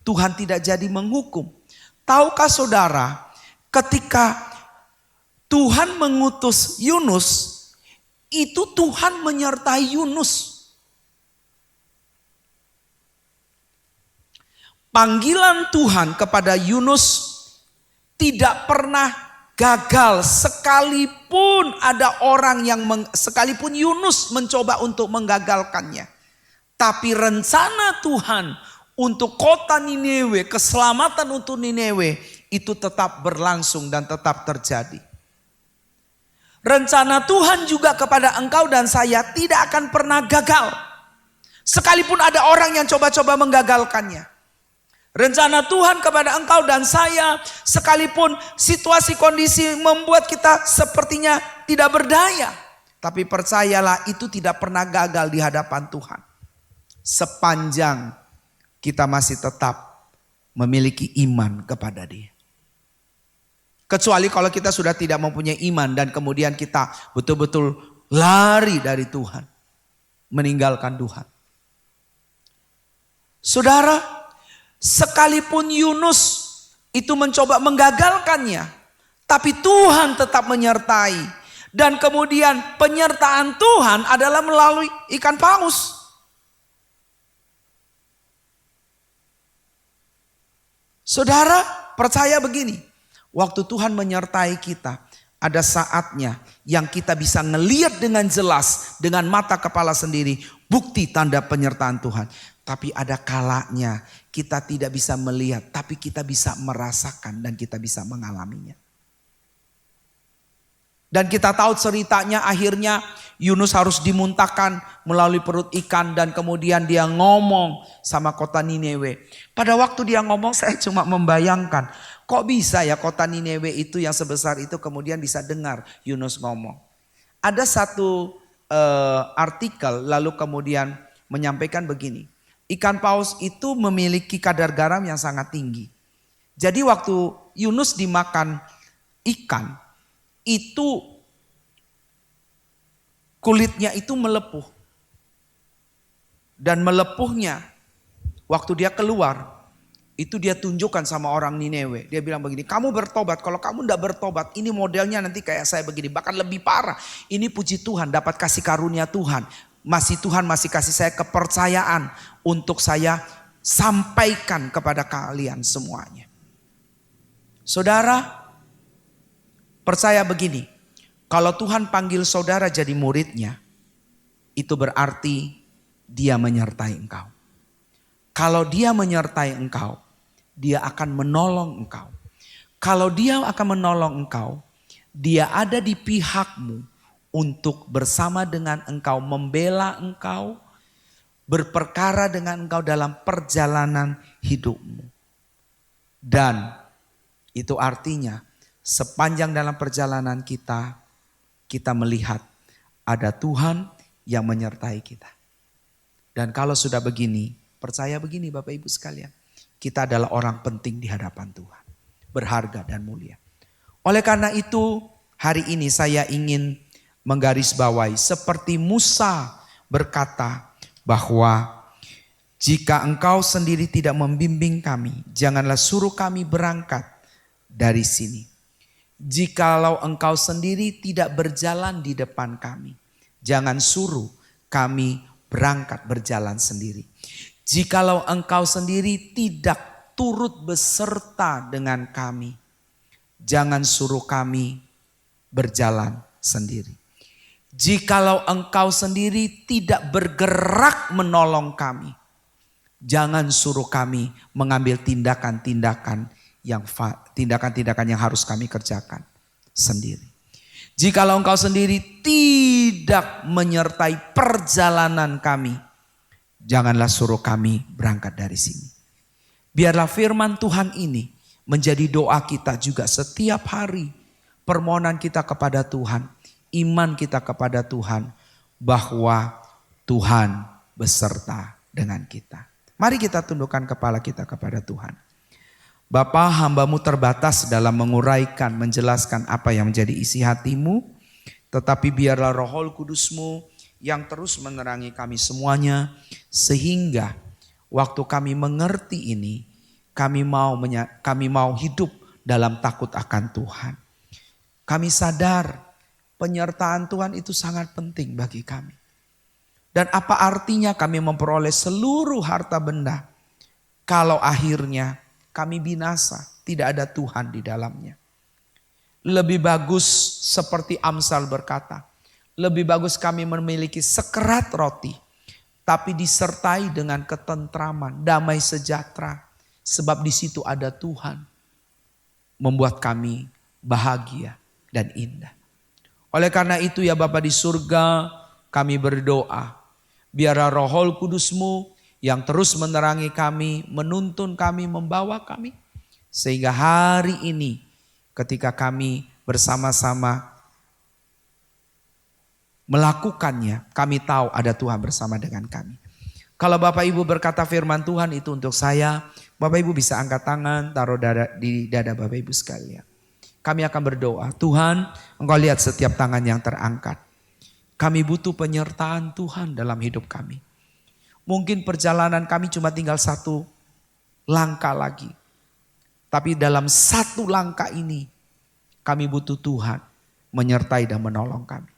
Tuhan tidak jadi menghukum. Tahukah saudara, ketika Tuhan mengutus Yunus, itu Tuhan menyertai Yunus. Panggilan Tuhan kepada Yunus tidak pernah gagal, sekalipun ada orang yang sekalipun Yunus mencoba untuk menggagalkannya. Tapi rencana Tuhan untuk kota Nineve, keselamatan untuk Nineve itu tetap berlangsung dan tetap terjadi. Rencana Tuhan juga kepada engkau dan saya tidak akan pernah gagal, sekalipun ada orang yang coba-coba menggagalkannya. Rencana Tuhan kepada engkau dan saya, sekalipun situasi kondisi membuat kita sepertinya tidak berdaya, tapi percayalah itu tidak pernah gagal di hadapan Tuhan. Sepanjang kita masih tetap memiliki iman kepada Dia. Kecuali kalau kita sudah tidak mempunyai iman dan kemudian kita betul-betul lari dari Tuhan, meninggalkan Tuhan. Saudara, sekalipun Yunus itu mencoba menggagalkannya, tapi Tuhan tetap menyertai. Dan kemudian penyertaan Tuhan adalah melalui ikan paus. Saudara, percaya begini, waktu Tuhan menyertai kita, ada saatnya yang kita bisa ngelihat dengan jelas, dengan mata kepala sendiri, bukti tanda penyertaan Tuhan. Tapi ada kalanya kita tidak bisa melihat, tapi kita bisa merasakan dan kita bisa mengalaminya. Dan kita tahu ceritanya, akhirnya Yunus harus dimuntahkan melalui perut ikan dan kemudian dia ngomong sama kota Nineve. Pada waktu dia ngomong, saya cuma membayangkan, kok bisa ya kota Nineve itu yang sebesar itu kemudian bisa dengar Yunus ngomong. Ada satu artikel lalu kemudian menyampaikan begini. Ikan paus itu memiliki kadar garam yang sangat tinggi. Jadi waktu Yunus dimakan ikan, itu kulitnya itu melepuh. Dan melepuhnya waktu dia keluar, itu dia tunjukkan sama orang Nineve. Dia bilang begini, kamu bertobat, kalau kamu tidak bertobat ini modelnya nanti kayak saya begini. Bahkan lebih parah, ini puji Tuhan dapat kasih karunia Tuhan. Tuhan masih kasih saya kepercayaan untuk saya sampaikan kepada kalian semuanya. Saudara, percaya begini, kalau Tuhan panggil saudara jadi muridnya, itu berarti Dia menyertai engkau. Kalau Dia menyertai engkau, Dia akan menolong engkau. Kalau Dia akan menolong engkau, Dia ada di pihakmu untuk bersama dengan engkau, membela engkau, berperkara dengan engkau dalam perjalanan hidupmu. Dan itu artinya sepanjang dalam perjalanan kita melihat ada Tuhan yang menyertai kita. Dan kalau sudah begini, percaya begini Bapak Ibu sekalian, kita adalah orang penting di hadapan Tuhan, berharga dan mulia. Oleh karena itu, hari ini saya ingin menggarisbawahi seperti Musa berkata bahwa jika engkau sendiri tidak membimbing kami, janganlah suruh kami berangkat dari sini. Jikalau engkau sendiri tidak berjalan di depan kami, jangan suruh kami berangkat berjalan sendiri. Jikalau engkau sendiri tidak turut beserta dengan kami, jangan suruh kami berjalan sendiri. Jikalau engkau sendiri tidak bergerak menolong kami, jangan suruh kami mengambil tindakan-tindakan yang harus kami kerjakan sendiri. Jikalau engkau sendiri tidak menyertai perjalanan kami, janganlah suruh kami berangkat dari sini. Biarlah firman Tuhan ini menjadi doa kita juga setiap hari. Permohonan kita kepada Tuhan, iman kita kepada Tuhan, bahwa Tuhan beserta dengan kita. Mari kita tundukkan kepala kita kepada Tuhan. Bapa, hamba-Mu terbatas dalam menguraikan, menjelaskan apa yang menjadi isi hati-Mu. Tetapi biarlah Roh Kudus-Mu yang terus menerangi kami semuanya. Sehingga waktu kami mengerti ini, kami mau hidup dalam takut akan Tuhan. Kami sadar penyertaan Tuhan itu sangat penting bagi kami. Dan apa artinya kami memperoleh seluruh harta benda kalau akhirnya kami binasa, tidak ada Tuhan di dalamnya. Lebih bagus seperti Amsal berkata, lebih bagus kami memiliki sekerat roti, tapi disertai dengan ketentraman, damai sejahtera. Sebab di situ ada Tuhan, membuat kami bahagia dan indah. Oleh karena itu ya Bapa di surga, kami berdoa, biarlah Roh Kudus-Mu yang terus menerangi kami, menuntun kami, membawa kami. Sehingga hari ini ketika kami bersama-sama melakukannya, kami tahu ada Tuhan bersama dengan kami. Kalau Bapak Ibu berkata firman Tuhan itu untuk saya, Bapak Ibu bisa angkat tangan, taruh di dada Bapak Ibu sekalian. Kami akan berdoa, Tuhan, Engkau lihat setiap tangan yang terangkat. Kami butuh penyertaan Tuhan dalam hidup kami. Mungkin perjalanan kami cuma tinggal satu langkah lagi. Tapi dalam satu langkah ini, kami butuh Tuhan menyertai dan menolong kami.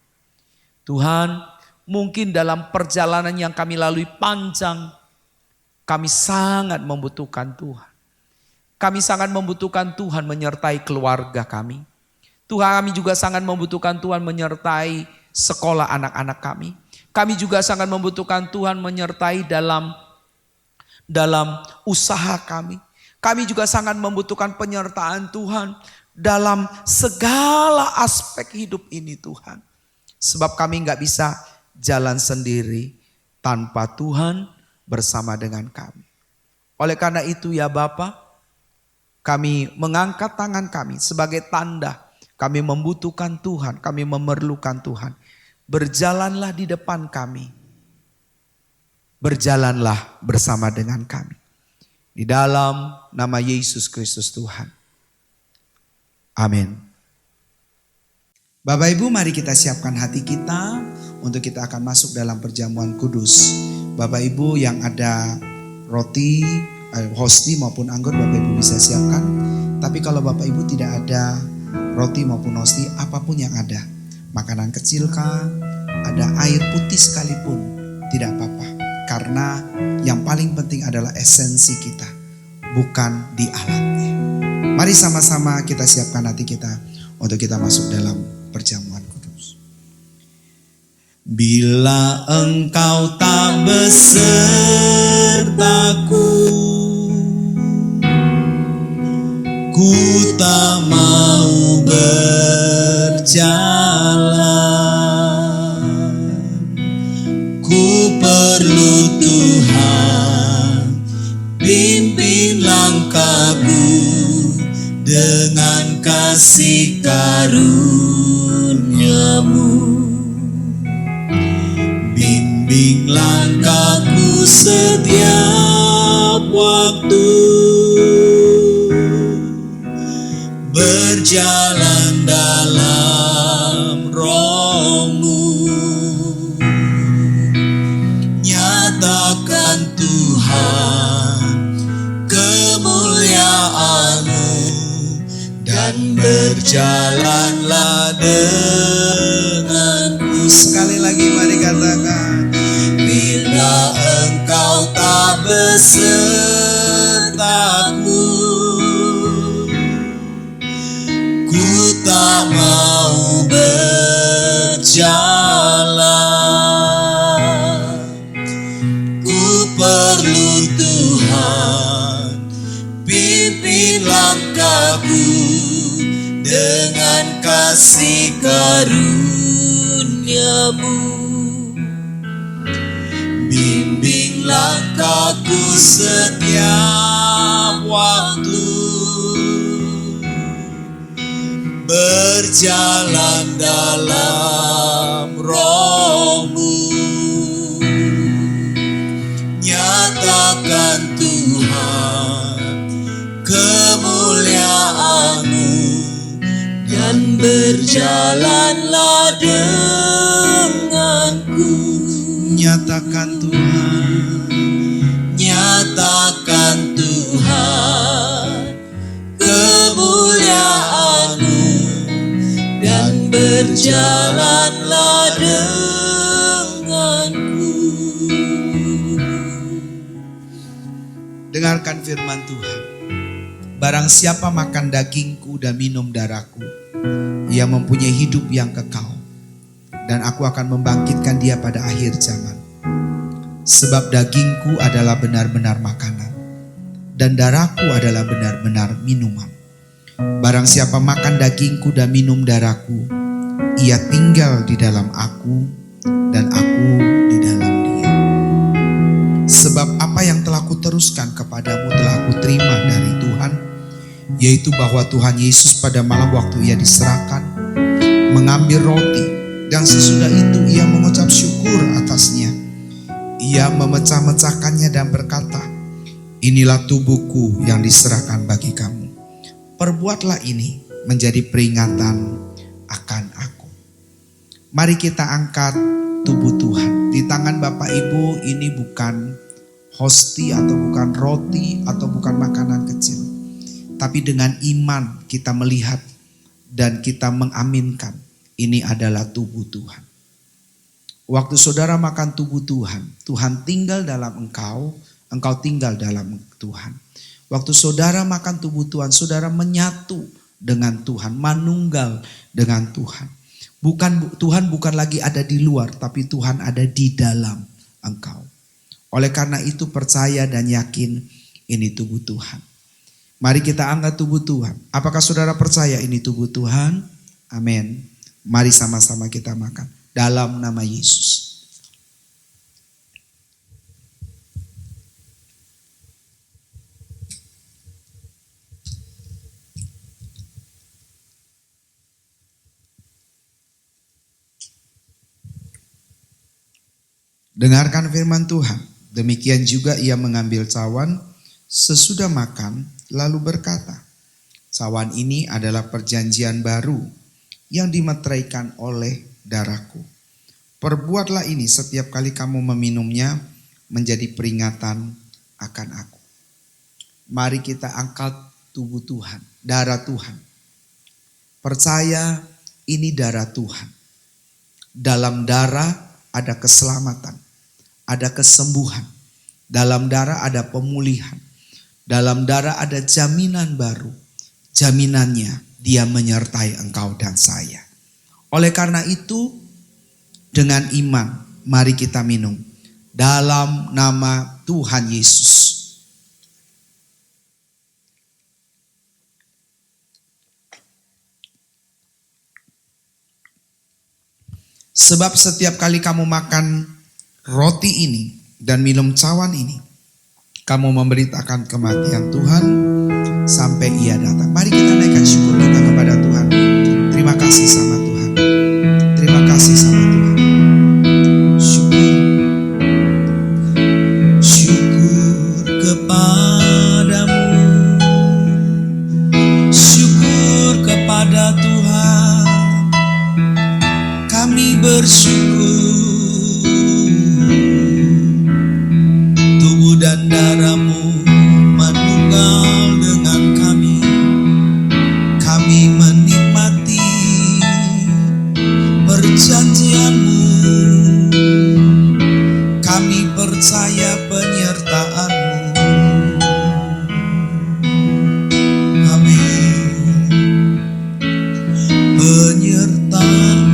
Tuhan, mungkin dalam perjalanan yang kami lalui panjang, kami sangat membutuhkan Tuhan. Kami sangat membutuhkan Tuhan menyertai keluarga kami. Tuhan, kami juga sangat membutuhkan Tuhan menyertai sekolah anak-anak kami. Kami juga sangat membutuhkan Tuhan menyertai dalam usaha kami. Kami juga sangat membutuhkan penyertaan Tuhan dalam segala aspek hidup ini Tuhan. Sebab kami gak bisa jalan sendiri tanpa Tuhan bersama dengan kami. Oleh karena itu ya Bapa, kami mengangkat tangan kami sebagai tanda kami membutuhkan Tuhan, kami memerlukan Tuhan. Berjalanlah di depan kami. Berjalanlah bersama dengan kami. Di dalam nama Yesus Kristus Tuhan. Amin. Bapak Ibu, mari kita siapkan hati kita untuk kita akan masuk dalam perjamuan kudus. Bapak Ibu yang ada roti, hosti maupun anggur, Bapak Ibu bisa siapkan. Tapi kalau Bapak Ibu tidak ada roti maupun hosti, apapun yang ada, makanan kecil kah, ada air putih sekalipun, tidak apa-apa. Karena yang paling penting adalah esensi kita, bukan di alatnya. Mari sama-sama kita siapkan hati kita untuk kita masuk dalam perjamuan kudus. Bila engkau tak besertaku, ku tak mau berjalan. Ku perlu Tuhan, pimpin langkahku dengan kasih karunia-Mu. Bimbing langkahku setiap waktu, berjalan dalam Roh-Mu. Nyatakan Tuhan kemuliaan-Mu, dan berjalanlah denganku. Sekali lagi mari katakan, bila engkau tak besertaku, ku tak mau berjalan. Ku perlu Tuhan, pimpin langkahku dengan kasih karunia-Mu. Bimbing langkahku setiap waktu, berjalan dalam Roh-Mu. Nyatakan Tuhan kemuliaan-Mu, dan berjalanlah denganku. Nyatakan Tuhan, nyatakan Tuhan kemuliaan-Mu, dan berjalanlah denganku. Dengan Dengarkan firman Tuhan. Barang siapa makan dagingku dan minum darahku, ia mempunyai hidup yang kekal, dan aku akan membangkitkan dia pada akhir zaman. Sebab dagingku adalah benar-benar makanan, dan darahku adalah benar-benar minuman. Barang siapa makan dagingku dan minum darahku, ia tinggal di dalam aku, dan aku di dalam dia. Sebab apa yang telah kuteruskan kepadamu telah kuterima dari Tuhan, yaitu bahwa Tuhan Yesus pada malam waktu ia diserahkan, mengambil roti, dan sesudah itu ia mengucap syukur atasnya. Ia memecah-mecahkannya dan berkata, inilah tubuhku yang diserahkan bagi kamu. Perbuatlah ini menjadi peringatan akan aku. Mari kita angkat tubuh Tuhan. Di tangan Bapak Ibu ini bukan hosti atau bukan roti atau bukan makanan kecil. Tapi dengan iman kita melihat dan kita mengaminkan ini adalah tubuh Tuhan. Waktu saudara makan tubuh Tuhan, Tuhan tinggal dalam engkau, engkau tinggal dalam Tuhan. Waktu saudara makan tubuh Tuhan, saudara menyatu dengan Tuhan, manunggal dengan Tuhan. Tuhan bukan lagi ada di luar, tapi Tuhan ada di dalam engkau. Oleh karena itu percaya dan yakin ini tubuh Tuhan. Mari kita angkat tubuh Tuhan. Apakah saudara percaya ini tubuh Tuhan? Amin. Mari sama-sama kita makan. Dalam nama Yesus. Dengarkan firman Tuhan. Demikian juga ia mengambil cawan sesudah makan lalu berkata, cawan ini adalah perjanjian baru yang dimeteraikan oleh darahku. Perbuatlah ini setiap kali kamu meminumnya menjadi peringatan akan aku. Mari kita angkat tubuh Tuhan, darah Tuhan. Percaya ini darah Tuhan. Dalam darah ada keselamatan, ada kesembuhan. Dalam darah ada pemulihan. Dalam darah ada jaminan baru. Jaminannya dia menyertai engkau dan saya. Oleh karena itu, dengan iman, mari kita minum. Dalam nama Tuhan Yesus. Sebab setiap kali kamu makan roti ini dan minum cawan ini, kamu memberitakan kematian Tuhan sampai ia datang. Mari kita naikkan syukur kita kepada Tuhan. Terima kasih sama Tuhan. Terima kasih sama Tuhan. Syukur. Syukur kepadamu. Syukur kepada Tuhan. Kami bersyukur. Tubuh dan darahmu manunggal dengan kami. Kami menikmati perjanjianmu. Kami percaya penyertaanmu. Amin. Penyertaanmu.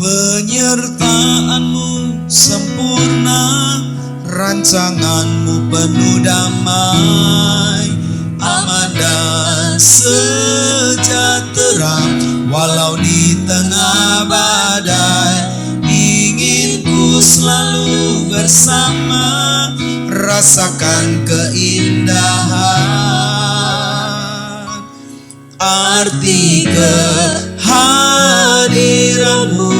Penyertaanmu sempurna, rancanganmu penuh damai, aman dan sejahtera. Walau di tengah badai, ingin ku selalu bersama, rasakan keindahan arti kehadiranmu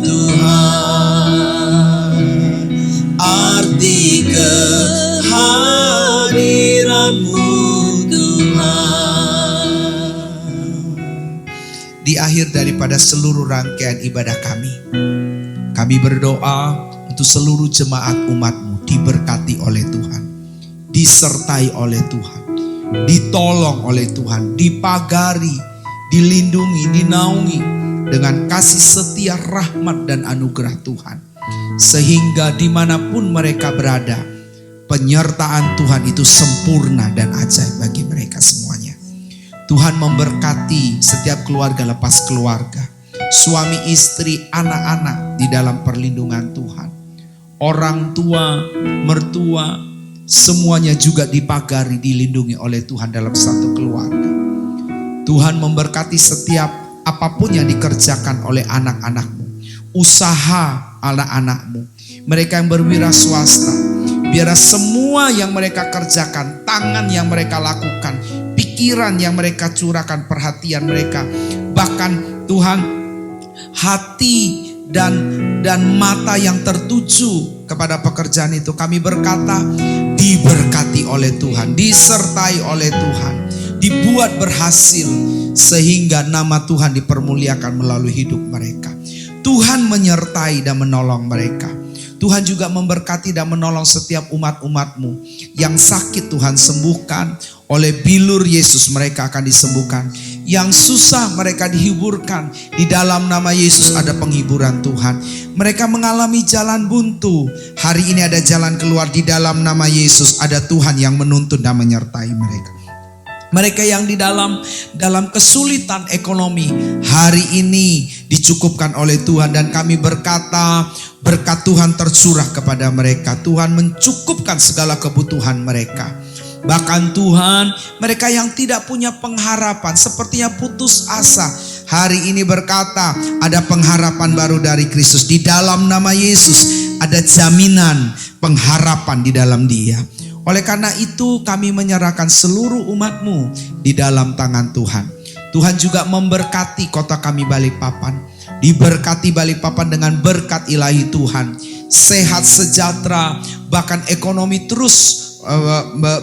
Tuhan, arti kehadiranmu Tuhan. Di akhir daripada seluruh rangkaian ibadah kami berdoa untuk seluruh jemaat umat-Mu diberkati oleh Tuhan, disertai oleh Tuhan, ditolong oleh Tuhan, dipagari, dilindungi, dinaungi dengan kasih setia, rahmat dan anugerah Tuhan. Sehingga dimanapun mereka berada, penyertaan Tuhan itu sempurna dan ajaib bagi mereka semuanya. Tuhan memberkati setiap keluarga lepas keluarga, suami istri, anak-anak di dalam perlindungan Tuhan. Orang tua, mertua, semuanya juga dipagari, dilindungi oleh Tuhan dalam satu keluarga. Tuhan memberkati setiap apapun yang dikerjakan oleh anak-anakmu, usaha anak-anakmu, mereka yang berwira swasta. Biar semua yang mereka kerjakan, tangan yang mereka lakukan, pikiran yang mereka curahkan, perhatian mereka, bahkan Tuhan hati dan mata yang tertuju kepada pekerjaan itu, kami berkata diberkati oleh Tuhan, disertai oleh Tuhan, dibuat berhasil, sehingga nama Tuhan dipermuliakan melalui hidup mereka. Tuhan menyertai dan menolong mereka. Tuhan juga memberkati dan menolong setiap umat-umatmu yang sakit, Tuhan sembuhkan. Oleh bilur Yesus mereka akan disembuhkan. Yang susah mereka dihiburkan. Di dalam nama Yesus ada penghiburan Tuhan. Mereka mengalami jalan buntu, hari ini ada jalan keluar. Di dalam nama Yesus ada Tuhan yang menuntun dan menyertai mereka. Mereka yang di dalam kesulitan ekonomi, hari ini dicukupkan oleh Tuhan. Dan kami berkata, berkat Tuhan tercurah kepada mereka. Tuhan mencukupkan segala kebutuhan mereka. Bahkan Tuhan, mereka yang tidak punya pengharapan, sepertinya putus asa, hari ini berkata ada pengharapan baru dari Kristus. Di dalam nama Yesus ada jaminan pengharapan di dalam Dia. Oleh karena itu kami menyerahkan seluruh umatmu di dalam tangan Tuhan. Tuhan juga memberkati kota kami Balikpapan. Diberkati Balikpapan dengan berkat ilahi Tuhan. Sehat, sejahtera, bahkan ekonomi terus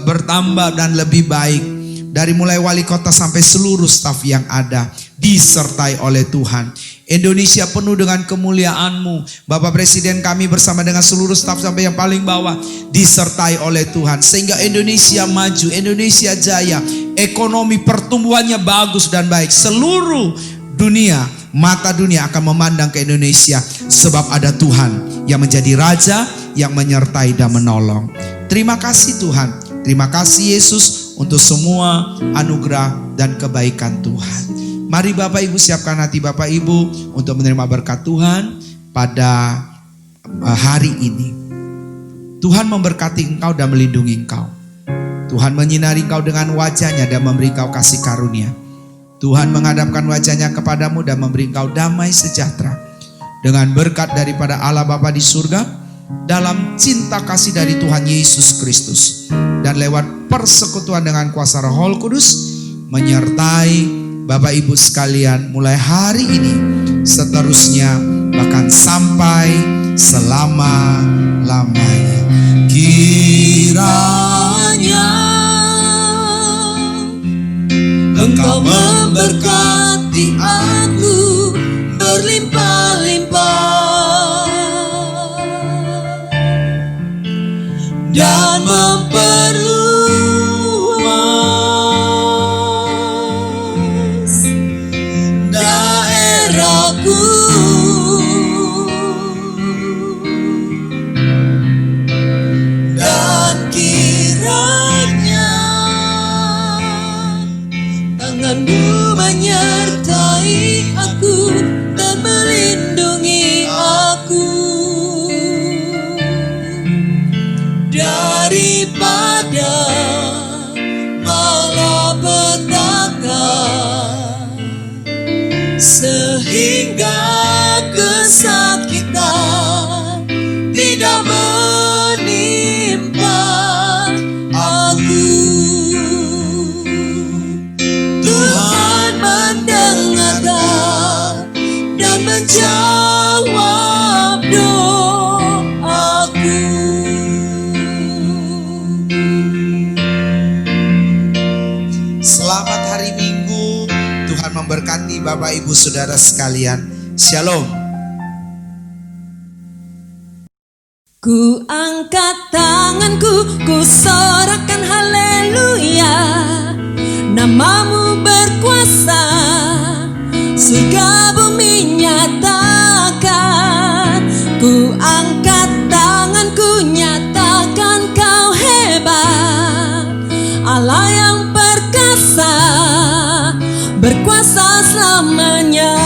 bertambah dan lebih baik. Dari mulai wali kota sampai seluruh staf yang ada, disertai oleh Tuhan. Indonesia penuh dengan kemuliaan-Mu. Bapak Presiden kami bersama dengan seluruh staf sampai yang paling bawah disertai oleh Tuhan. Sehingga Indonesia maju, Indonesia jaya. Ekonomi pertumbuhannya bagus dan baik. Seluruh dunia, mata dunia akan memandang ke Indonesia. Sebab ada Tuhan yang menjadi Raja, yang menyertai dan menolong. Terima kasih Tuhan. Terima kasih Yesus untuk semua anugerah dan kebaikan Tuhan. Mari Bapak Ibu siapkan hati Bapak Ibu untuk menerima berkat Tuhan pada hari ini. Tuhan memberkati engkau dan melindungi engkau. Tuhan menyinari engkau dengan wajahnya dan memberi engkau kasih karunia. Tuhan menghadapkan wajahnya kepadamu dan memberi engkau damai sejahtera. Dengan berkat daripada Allah Bapa di surga, dalam cinta kasih dari Tuhan Yesus Kristus, dan lewat persekutuan dengan kuasa Roh Kudus, menyertai Bapak Ibu sekalian mulai hari ini, seterusnya, bahkan sampai selama-lamanya. Kiranya Engkau memberkati aku berlimpah-limpah dan memperluas daerahku, dan kiranya tangan-Mu menyertai aku dan melindungi aku daripada malapetaka, sehingga kesakitan tidak menimpa aku. Tuhan mendengarkan dan menjawab doaku. Selamat hari Minggu. Tuhan memberkati Bapak Ibu Saudara sekalian. Shalom. Ku angkat tanganku, ku sorakan haleluya. Nama-Mu berkuasa, surga bumi nyatakan. Ku berkuasa selamanya.